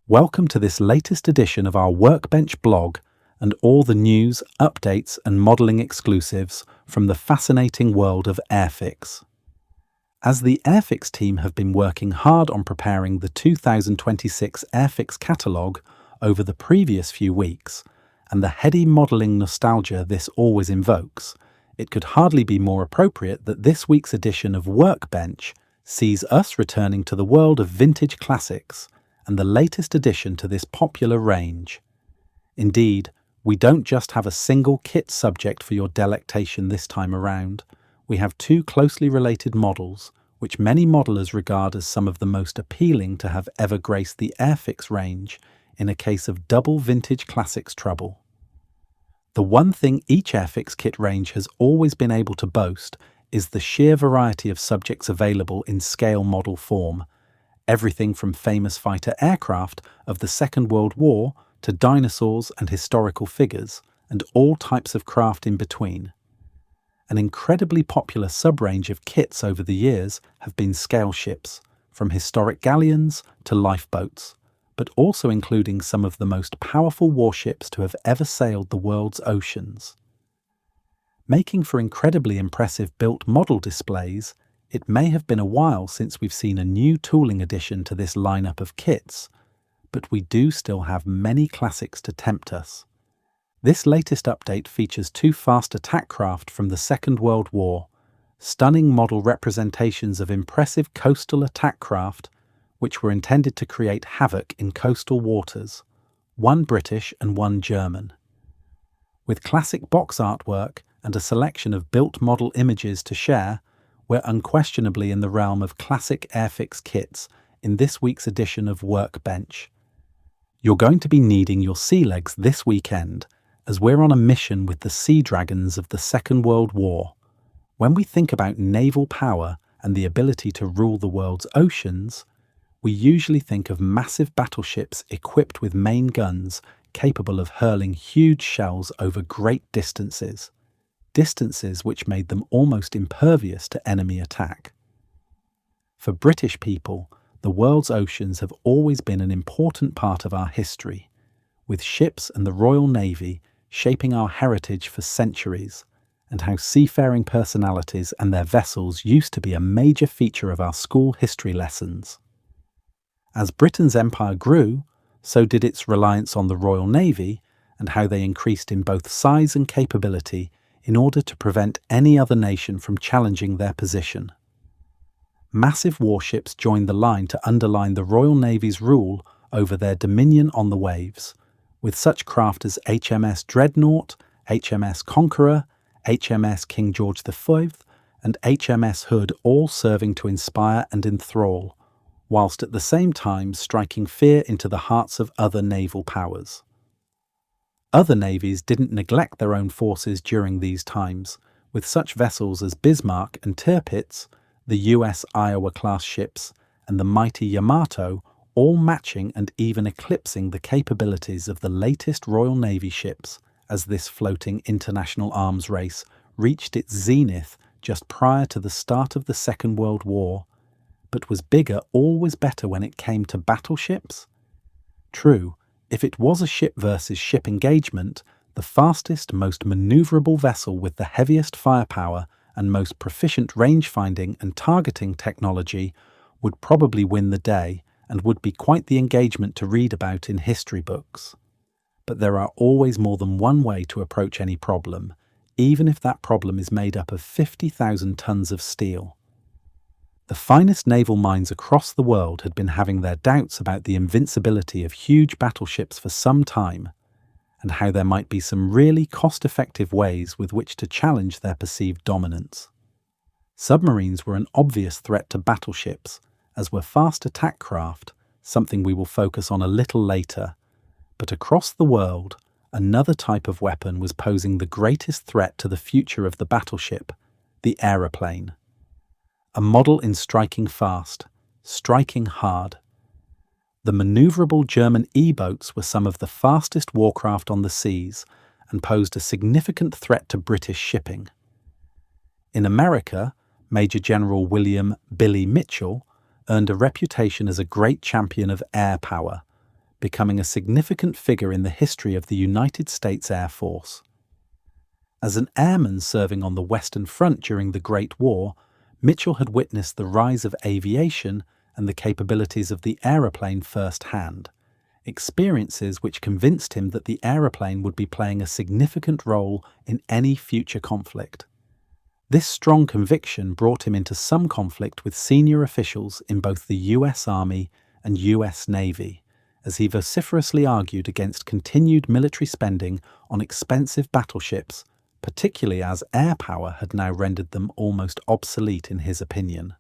Welcome to this latest edition of our Workbench blog and all the news, updates and modelling exclusives from the fascinating world of Airfix. As the Airfix team have been working hard on preparing the 2026 Airfix catalogue over the previous few weeks, and the heady modelling nostalgia this always invokes, it could hardly be more appropriate that this week's edition of Workbench sees us returning to the world of vintage classics and the latest addition to this popular range. Indeed, we don't just have a single kit subject for your delectation this time around. We have two closely related models, which many modelers regard as some of the most appealing to have ever graced the Airfix range in a case of double vintage classics trouble. The one thing each Airfix kit range has always been able to boast is the sheer variety of subjects available in scale model form. Everything from famous fighter aircraft of the Second World War to dinosaurs and historical figures, and all types of craft in between. An incredibly popular sub-range of kits over the years have been scale ships, from historic galleons to lifeboats, but also including some of the most powerful warships to have ever sailed the world's oceans. Making for incredibly impressive built model displays, it may have been a while since we've seen a new tooling addition to this lineup of kits, but we do still have many classics to tempt us. This latest update features two fast attack craft from the Second World War, stunning model representations of impressive coastal attack craft, which were intended to create havoc in coastal waters, one British and one German. With classic box artwork and a selection of built model images to share, we're unquestionably in the realm of classic Airfix kits in this week's edition of Workbench. You're going to be needing your sea legs this weekend, as we're on a mission with the sea dragons of the Second World War. When we think about naval power and the ability to rule the world's oceans, we usually think of massive battleships equipped with main guns capable of hurling huge shells over great distances which made them almost impervious to enemy attack. For British people, the world's oceans have always been an important part of our history, with ships and the Royal Navy shaping our heritage for centuries, and how seafaring personalities and their vessels used to be a major feature of our school history lessons. As Britain's empire grew, so did its reliance on the Royal Navy and how they increased in both size and capability in order to prevent any other nation from challenging their position. Massive warships joined the line to underline the Royal Navy's rule over their dominion on the waves, with such craft as HMS Dreadnought, HMS Conqueror, HMS King George V, and HMS Hood all serving to inspire and enthrall, whilst at the same time striking fear into the hearts of other naval powers. Other navies didn't neglect their own forces during these times, with such vessels as Bismarck and Tirpitz, the US Iowa-class ships, and the mighty Yamato all matching and even eclipsing the capabilities of the latest Royal Navy ships as this floating international arms race reached its zenith just prior to the start of the Second World War. But was bigger always better when it came to battleships? True. If it was a ship versus ship engagement, the fastest, most manoeuvrable vessel with the heaviest firepower and most proficient range-finding and targeting technology would probably win the day and would be quite the engagement to read about in history books. But there are always more than one way to approach any problem, even if that problem is made up of 50,000 tons of steel. The finest naval minds across the world had been having their doubts about the invincibility of huge battleships for some time, and how there might be some really cost-effective ways with which to challenge their perceived dominance. Submarines were an obvious threat to battleships, as were fast attack craft, something we will focus on a little later. But across the world, another type of weapon was posing the greatest threat to the future of the battleship, the aeroplane. A model in striking fast, striking hard. The manoeuvrable German E-boats were some of the fastest warcraft on the seas and posed a significant threat to British shipping. In America, Major General William "Billy" Mitchell earned a reputation as a great champion of air power, becoming a significant figure in the history of the United States Air Force. As an airman serving on the Western Front during the Great War, Mitchell had witnessed the rise of aviation and the capabilities of the aeroplane firsthand, experiences which convinced him that the aeroplane would be playing a significant role in any future conflict. This strong conviction brought him into some conflict with senior officials in both the US Army and US Navy, as he vociferously argued against continued military spending on expensive battleships, particularly as air power had now rendered them almost obsolete in his opinion.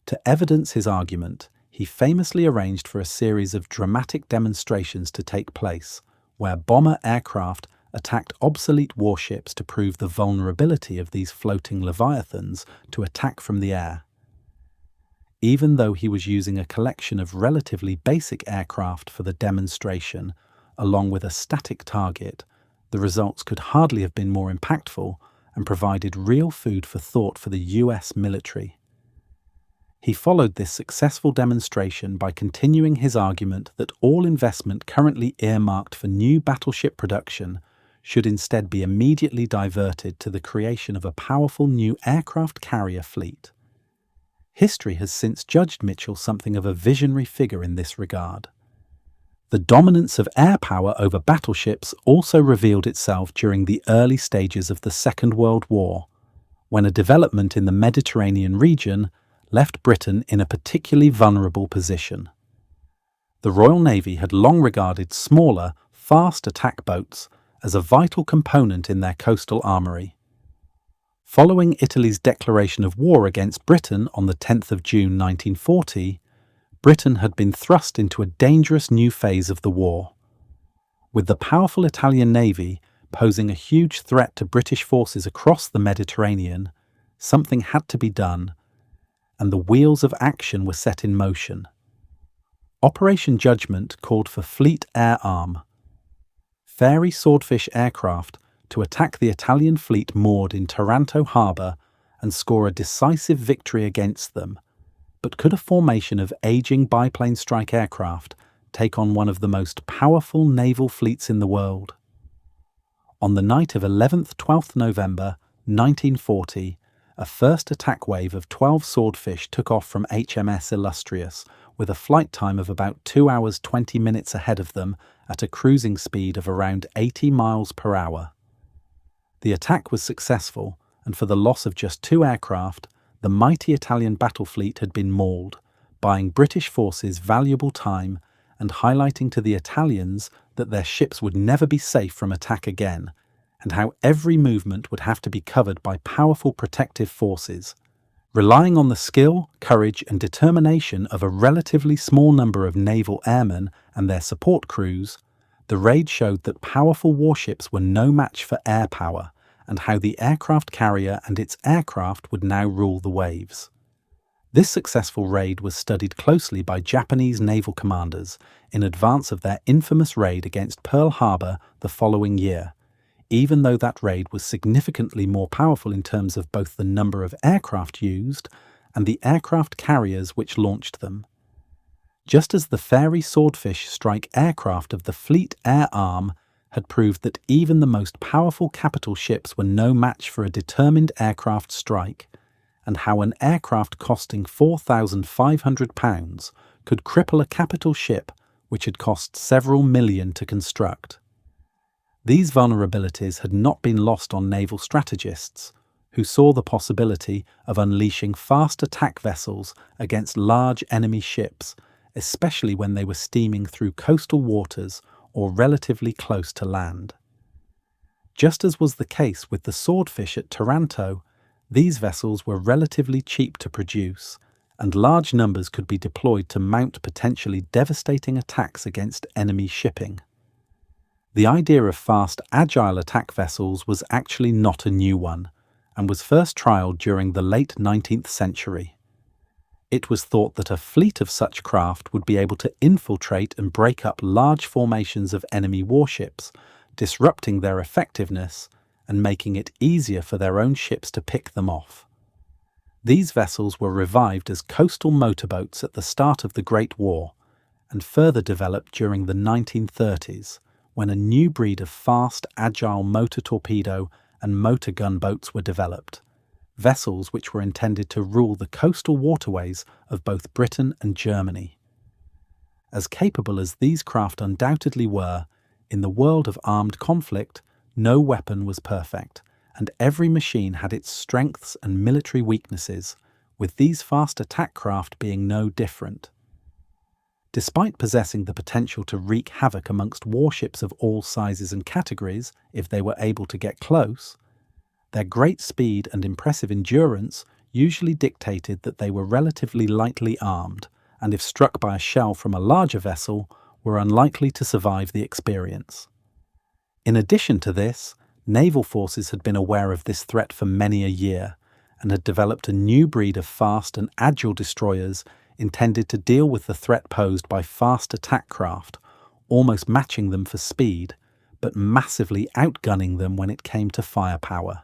To evidence his argument, he famously arranged for a series of dramatic demonstrations to take place, where bomber aircraft attacked obsolete warships to prove the vulnerability of these floating leviathans to attack from the air. Even though he was using a collection of relatively basic aircraft for the demonstration, along with a static target, the results could hardly have been more impactful and provided real food for thought for the US military. He followed this successful demonstration by continuing his argument that all investment currently earmarked for new battleship production should instead be immediately diverted to the creation of a powerful new aircraft carrier fleet. History has since judged Mitchell something of a visionary figure in this regard. The dominance of air power over battleships also revealed itself during the early stages of the Second World War, when a development in the Mediterranean region left Britain in a particularly vulnerable position. The Royal Navy had long regarded smaller, fast attack boats as a vital component in their coastal armoury. Following Italy's declaration of war against Britain on the 10th of June 1940, Britain had been thrust into a dangerous new phase of the war. With the powerful Italian navy posing a huge threat to British forces across the Mediterranean, something had to be done, and the wheels of action were set in motion. Operation Judgment called for Fleet Air Arm, Fairy Swordfish aircraft to attack the Italian fleet moored in Taranto harbour and score a decisive victory against them. But could a formation of aging biplane strike aircraft take on one of the most powerful naval fleets in the world? On the night of 11th-12th November 1940, a first attack wave of 12 Swordfish took off from HMS Illustrious with a flight time of about 2 hours 20 minutes ahead of them at a cruising speed of around 80 miles per hour. The attack was successful, and for the loss of just 2 aircraft, the mighty Italian battle fleet had been mauled, buying British forces valuable time and highlighting to the Italians that their ships would never be safe from attack again, and how every movement would have to be covered by powerful protective forces. Relying on the skill, courage and determination of a relatively small number of naval airmen and their support crews, the raid showed that powerful warships were no match for air power, and how the aircraft carrier and its aircraft would now rule the waves. This successful raid was studied closely by Japanese naval commanders in advance of their infamous raid against Pearl Harbor the following year, even though that raid was significantly more powerful in terms of both the number of aircraft used and the aircraft carriers which launched them. Just as the Fairy Swordfish strike aircraft of the Fleet Air Arm had proved that even the most powerful capital ships were no match for a determined aircraft strike, and how an aircraft costing £4,500 could cripple a capital ship which had cost several million to construct. These vulnerabilities had not been lost on naval strategists, who saw the possibility of unleashing fast attack vessels against large enemy ships, especially when they were steaming through coastal waters or relatively close to land. Just as was the case with the Swordfish at Taranto, these vessels were relatively cheap to produce, and large numbers could be deployed to mount potentially devastating attacks against enemy shipping. The idea of fast, agile attack vessels was actually not a new one, and was first trialled during the late 19th century. It was thought that a fleet of such craft would be able to infiltrate and break up large formations of enemy warships, disrupting their effectiveness and making it easier for their own ships to pick them off. These vessels were revived as coastal motorboats at the start of the Great War, and further developed during the 1930s, when a new breed of fast, agile motor torpedo and motor gunboats were developed, vessels which were intended to rule the coastal waterways of both Britain and Germany. As capable as these craft undoubtedly were, in the world of armed conflict, no weapon was perfect, and every machine had its strengths and military weaknesses, with these fast attack craft being no different. Despite possessing the potential to wreak havoc amongst warships of all sizes and categories if they were able to get close, their great speed and impressive endurance usually dictated that they were relatively lightly armed, and if struck by a shell from a larger vessel, were unlikely to survive the experience. In addition to this, naval forces had been aware of this threat for many a year, and had developed a new breed of fast and agile destroyers intended to deal with the threat posed by fast attack craft, almost matching them for speed, but massively outgunning them when it came to firepower.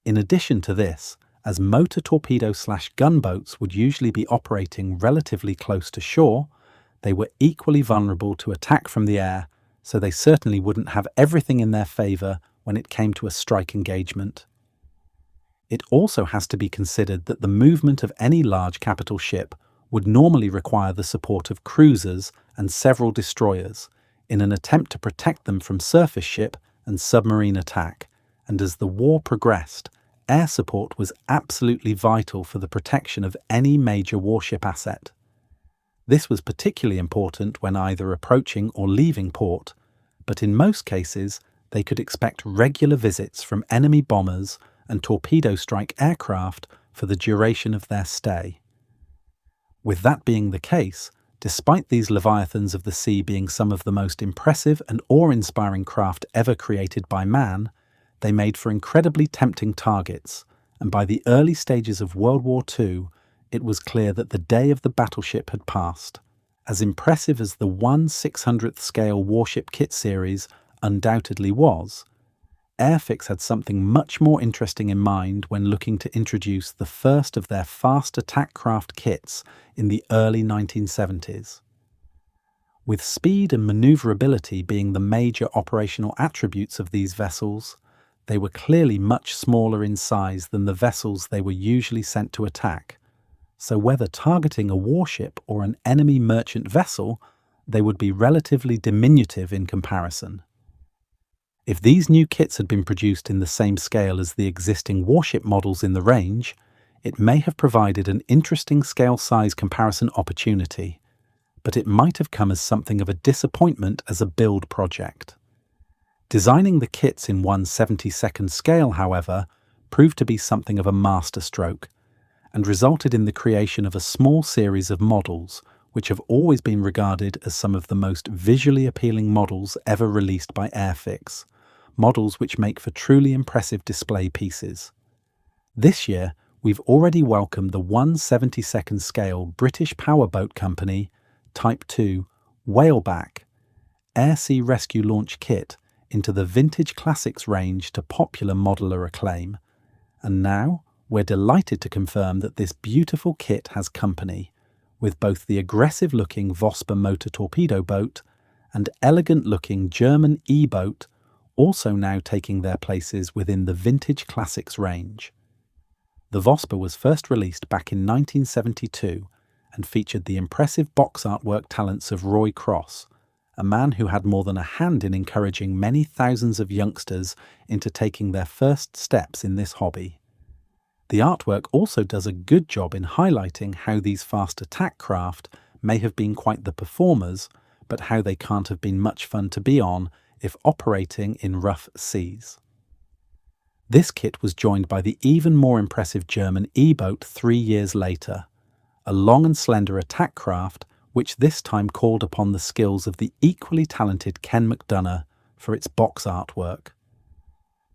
In addition to this, as motor torpedo/gunboats would usually be operating relatively close to shore, they were equally vulnerable to attack from the air, so they certainly wouldn't have everything in their favour when it came to a strike engagement. It also has to be considered that the movement of any large capital ship would normally require the support of cruisers and several destroyers in an attempt to protect them from surface ship and submarine attack, and as the war progressed, air support was absolutely vital for the protection of any major warship asset. This was particularly important when either approaching or leaving port, but in most cases they could expect regular visits from enemy bombers and torpedo strike aircraft for the duration of their stay. With that being the case, despite these leviathans of the sea being some of the most impressive and awe-inspiring craft ever created by man, they made for incredibly tempting targets, and by the early stages of World War II, it was clear that the day of the battleship had passed. As impressive as the 1/600th scale warship kit series undoubtedly was, Airfix had something much more interesting in mind when looking to introduce the first of their fast attack craft kits in the early 1970s. With speed and maneuverability being the major operational attributes of these vessels, they were clearly much smaller in size than the vessels they were usually sent to attack, so whether targeting a warship or an enemy merchant vessel, they would be relatively diminutive in comparison. If these new kits had been produced in the same scale as the existing warship models in the range, it may have provided an interesting scale-size comparison opportunity, but it might have come as something of a disappointment as a build project. Designing the kits in 1/72nd scale, however, proved to be something of a masterstroke, and resulted in the creation of a small series of models, which have always been regarded as some of the most visually appealing models ever released by Airfix, models which make for truly impressive display pieces. This year, we've already welcomed the 1/72nd scale British powerboat company, Type 2, Whaleback, Air Sea Rescue Launch Kit into the Vintage Classics range to popular modeler acclaim, and now we're delighted to confirm that this beautiful kit has company, with both the aggressive-looking Vosper motor torpedo boat and elegant-looking German E-boat also now taking their places within the Vintage Classics range. The Vosper was first released back in 1972 and featured the impressive box artwork talents of Roy Cross, a man who had more than a hand in encouraging many thousands of youngsters into taking their first steps in this hobby. The artwork also does a good job in highlighting how these fast attack craft may have been quite the performers, but how they can't have been much fun to be on if operating in rough seas. This kit was joined by the even more impressive German E-boat 3 years later, a long and slender attack craft which this time called upon the skills of the equally talented Ken McDonough for its box artwork.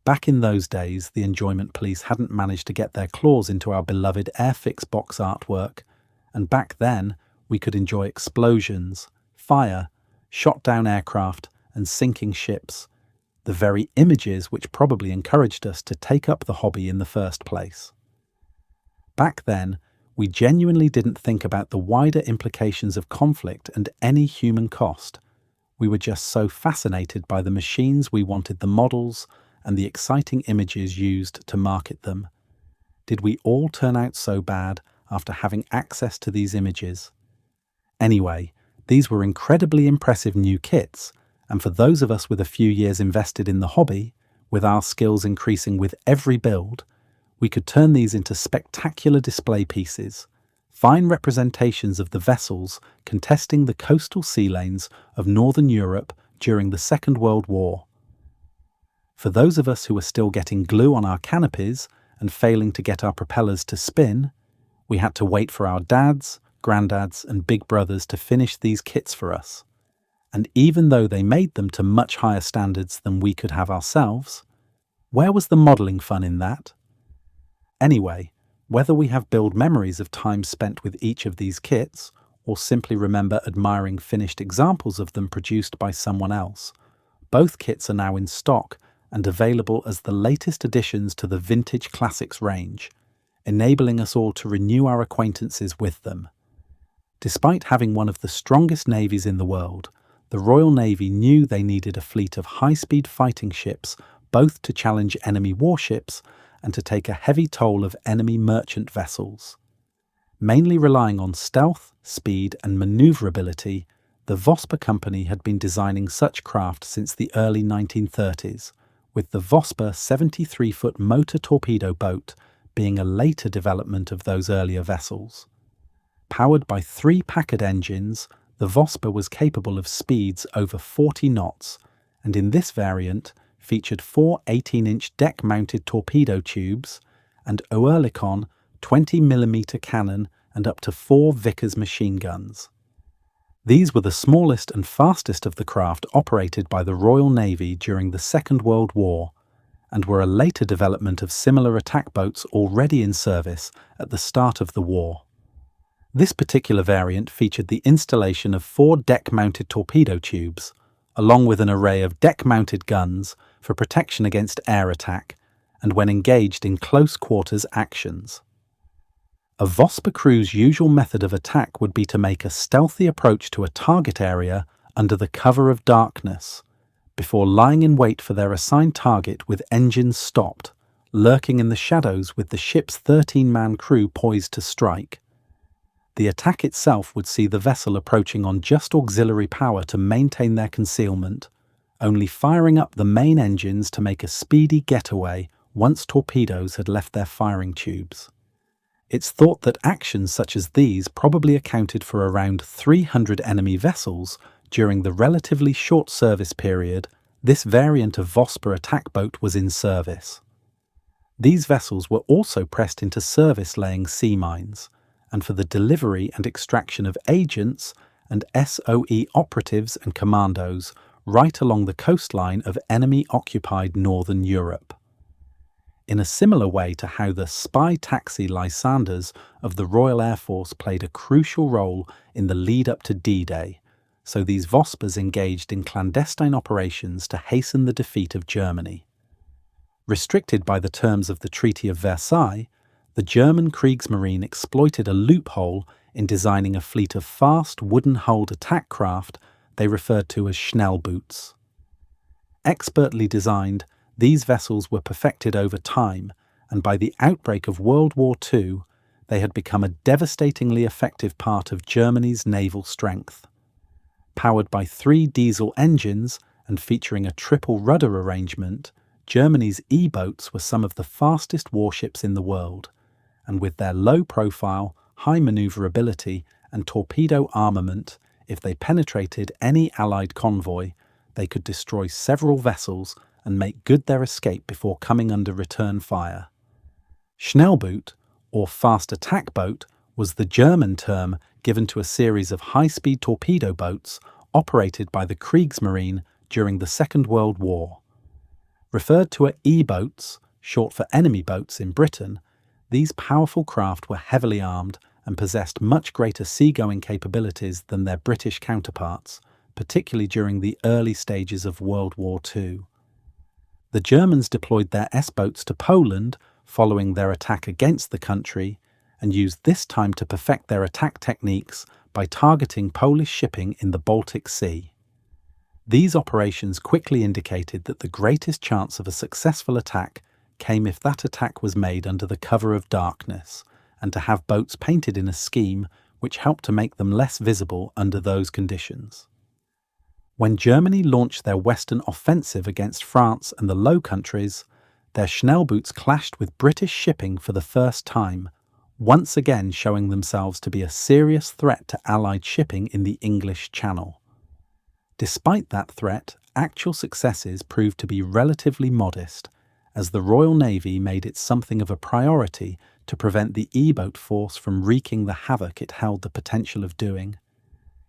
Back in those days, the Enjoyment Police hadn't managed to get their claws into our beloved Airfix box artwork, and back then we could enjoy explosions, fire, shot down aircraft and sinking ships, the very images which probably encouraged us to take up the hobby in the first place. Back then, We genuinely didn't think about the wider implications of conflict and any human cost. We were just so fascinated by the machines we wanted the models and the exciting images used to market them. Did we all turn out so bad after having access to these images? Anyway, these were incredibly impressive new kits, and for those of us with a few years invested in the hobby, with our skills increasing with every build, we could turn these into spectacular display pieces, fine representations of the vessels contesting the coastal sea lanes of Northern Europe during the Second World War. For those of us who were still getting glue on our canopies and failing to get our propellers to spin, we had to wait for our dads, granddads and big brothers to finish these kits for us. And even though they made them to much higher standards than we could have ourselves, where was the modelling fun in that? Anyway, whether we have build memories of time spent with each of these kits, or simply remember admiring finished examples of them produced by someone else, both kits are now in stock and available as the latest additions to the Vintage Classics range, enabling us all to renew our acquaintances with them. Despite having one of the strongest navies in the world, the Royal Navy knew they needed a fleet of high-speed fighting ships both to challenge enemy warships and to take a heavy toll of enemy merchant vessels. Mainly relying on stealth, speed and manoeuvrability, the Vosper Company had been designing such craft since the early 1930s, with the Vosper 73-foot motor torpedo boat being a later development of those earlier vessels. Powered by 3 Packard engines, the Vosper was capable of speeds over 40 knots, and in this variant featured 4 18-inch deck-mounted torpedo tubes, and Oerlikon 20mm cannon and up to 4 Vickers machine guns. These were the smallest and fastest of the craft operated by the Royal Navy during the Second World War, and were a later development of similar attack boats already in service at the start of the war. This particular variant featured the installation of 4 deck-mounted torpedo tubes, along with an array of deck-mounted guns for protection against air attack and when engaged in close-quarters actions. A Vosper crew's usual method of attack would be to make a stealthy approach to a target area under the cover of darkness, before lying in wait for their assigned target with engines stopped, lurking in the shadows with the ship's 13-man crew poised to strike. The attack itself would see the vessel approaching on just auxiliary power to maintain their concealment, only firing up the main engines to make a speedy getaway once torpedoes had left their firing tubes. It's thought that actions such as these probably accounted for around 300 enemy vessels during the relatively short service period this variant of Vosper attack boat was in service. These vessels were also pressed into service laying sea mines, and for the delivery and extraction of agents and SOE operatives and commandos right along the coastline of enemy-occupied Northern Europe. In a similar way to how the spy taxi Lysanders of the Royal Air Force played a crucial role in the lead-up to D-Day, so these Vospers engaged in clandestine operations to hasten the defeat of Germany. Restricted by the terms of the Treaty of Versailles, the German Kriegsmarine exploited a loophole in designing a fleet of fast wooden-hulled attack craft they referred to as Schnellboots. Expertly designed, these vessels were perfected over time, and by the outbreak of World War II, they had become a devastatingly effective part of Germany's naval strength. Powered by 3 diesel engines and featuring a triple rudder arrangement, Germany's E-boats were some of the fastest warships in the world, and with their low profile, high manoeuvrability and torpedo armament, if they penetrated any Allied convoy, they could destroy several vessels and make good their escape before coming under return fire. Schnellboot, or fast attack boat, was the German term given to a series of high-speed torpedo boats operated by the Kriegsmarine during the Second World War. Referred to as E-boats, short for enemy boats in Britain, these powerful craft were heavily armed and possessed much greater seagoing capabilities than their British counterparts, particularly during the early stages of World War II. The Germans deployed their S-boats to Poland following their attack against the country, and used this time to perfect their attack techniques by targeting Polish shipping in the Baltic Sea. These operations quickly indicated that the greatest chance of a successful attack came if that attack was made under the cover of darkness, and to have boats painted in a scheme which helped to make them less visible under those conditions. When Germany launched their western offensive against France and the Low Countries, their Schnellboots clashed with British shipping for the first time, once again showing themselves to be a serious threat to Allied shipping in the English Channel. Despite that threat, actual successes proved to be relatively modest, as the Royal Navy made it something of a priority to prevent the E-boat force from wreaking the havoc it held the potential of doing.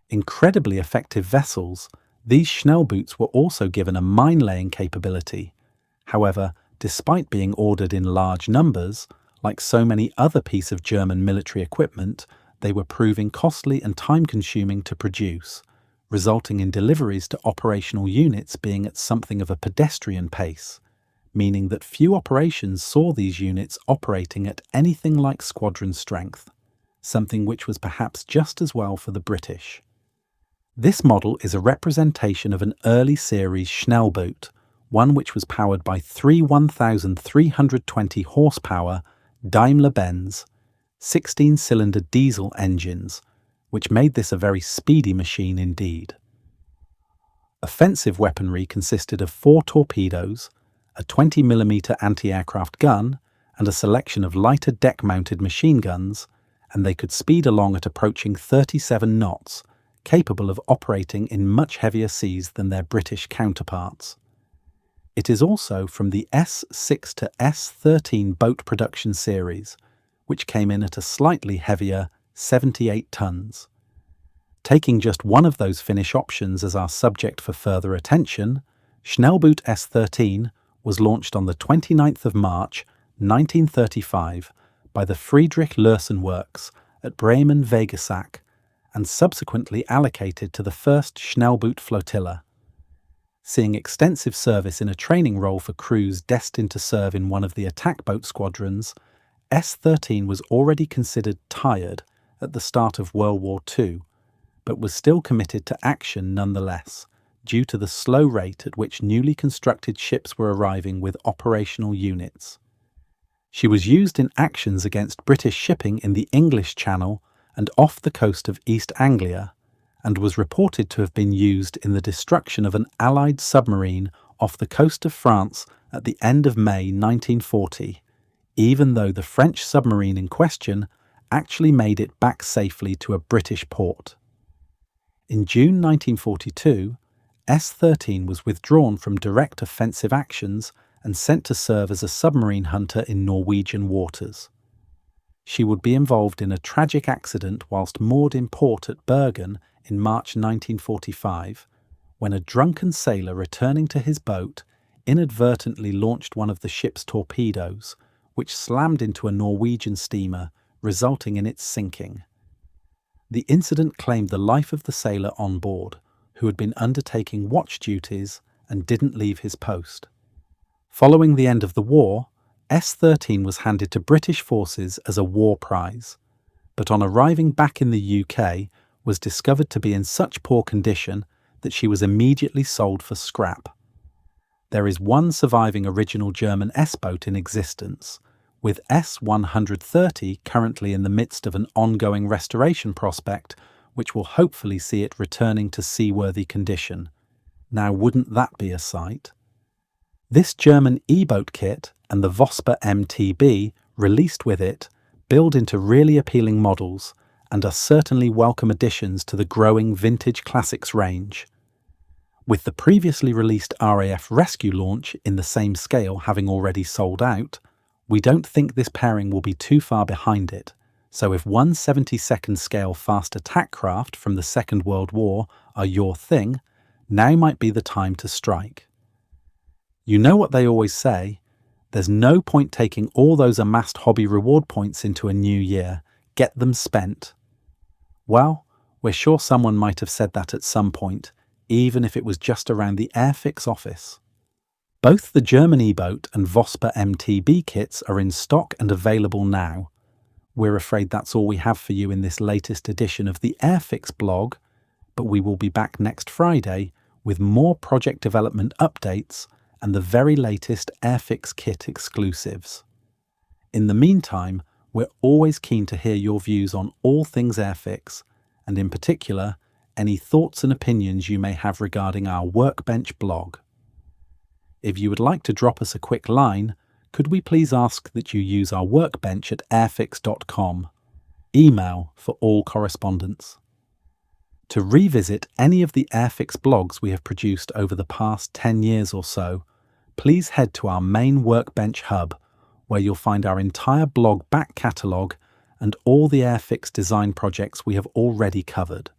Incredibly effective vessels, these Schnellboots were also given a mine-laying capability. However, despite being ordered in large numbers, like so many other pieces of German military equipment, they were proving costly and time-consuming to produce, resulting in deliveries to operational units being at something of a pedestrian pace, meaning that few operations saw these units operating at anything like squadron strength, something which was perhaps just as well for the British. This model is a representation of an early series Schnellboot, one which was powered by three 1,320 horsepower Daimler-Benz 16-cylinder diesel engines, which made this a very speedy machine indeed. Offensive weaponry consisted of 4 torpedoes, a 20mm anti-aircraft gun, and a selection of lighter deck-mounted machine guns, and they could speed along at approaching 37 knots, capable of operating in much heavier seas than their British counterparts. It is also from the S6 to S13 boat production series, which came in at a slightly heavier 78 tons. Taking just one of those Finnish options as our subject for further attention, Schnellboot S13 was launched on the 29th of March 1935 by the Friedrich Lürsen Works at Bremen-Wegesack and subsequently allocated to the 1st Schnellboot Flotilla. Seeing extensive service in a training role for crews destined to serve in one of the attack boat squadrons, S13 was already considered tired at the start of World War II, but was still committed to action nonetheless, due to the slow rate at which newly constructed ships were arriving with operational units. She was used in actions against British shipping in the English Channel and off the coast of East Anglia, and was reported to have been used in the destruction of an Allied submarine off the coast of France at the end of May 1940, even though the French submarine in question actually made it back safely to a British port. In June 1942, S-13 was withdrawn from direct offensive actions and sent to serve as a submarine hunter in Norwegian waters. She would be involved in a tragic accident whilst moored in port at Bergen in March 1945, when a drunken sailor returning to his boat inadvertently launched one of the ship's torpedoes, which slammed into a Norwegian steamer, resulting in its sinking. The incident claimed the life of the sailor on board, who had been undertaking watch duties and didn't leave his post. Following the end of the war, S-13 was handed to British forces as a war prize, but on arriving back in the UK was discovered to be in such poor condition that she was immediately sold for scrap. There is one surviving original German S-boat in existence, with S-130 currently in the midst of an ongoing restoration prospect, which will hopefully see it returning to seaworthy condition. Now, wouldn't that be a sight? This German E-boat kit and the Vosper MTB released with it build into really appealing models and are certainly welcome additions to the growing vintage classics range. With the previously released RAF Rescue launch in the same scale having already sold out, we don't think this pairing will be too far behind it, so if 1/72nd scale fast attack craft from the Second World War are your thing, now might be the time to strike. You know what they always say, there's no point taking all those amassed hobby reward points into a new year, get them spent. Well, we're sure someone might have said that at some point, even if it was just around the Airfix office. Both the German E-boat and Vosper MTB kits are in stock and available now, We're afraid that's all we have for you in this latest edition of the Airfix blog, but we will be back next Friday with more project development updates and the very latest Airfix kit exclusives. In the meantime, we're always keen to hear your views on all things Airfix, and in particular, any thoughts and opinions you may have regarding our Workbench blog. If you would like to drop us a quick line, could we please ask that you use our workbench at airfix.com, email for all correspondence. To revisit any of the Airfix blogs we have produced over the past 10 years or so, please head to our main Workbench hub, where you'll find our entire blog back catalogue and all the Airfix design projects we have already covered.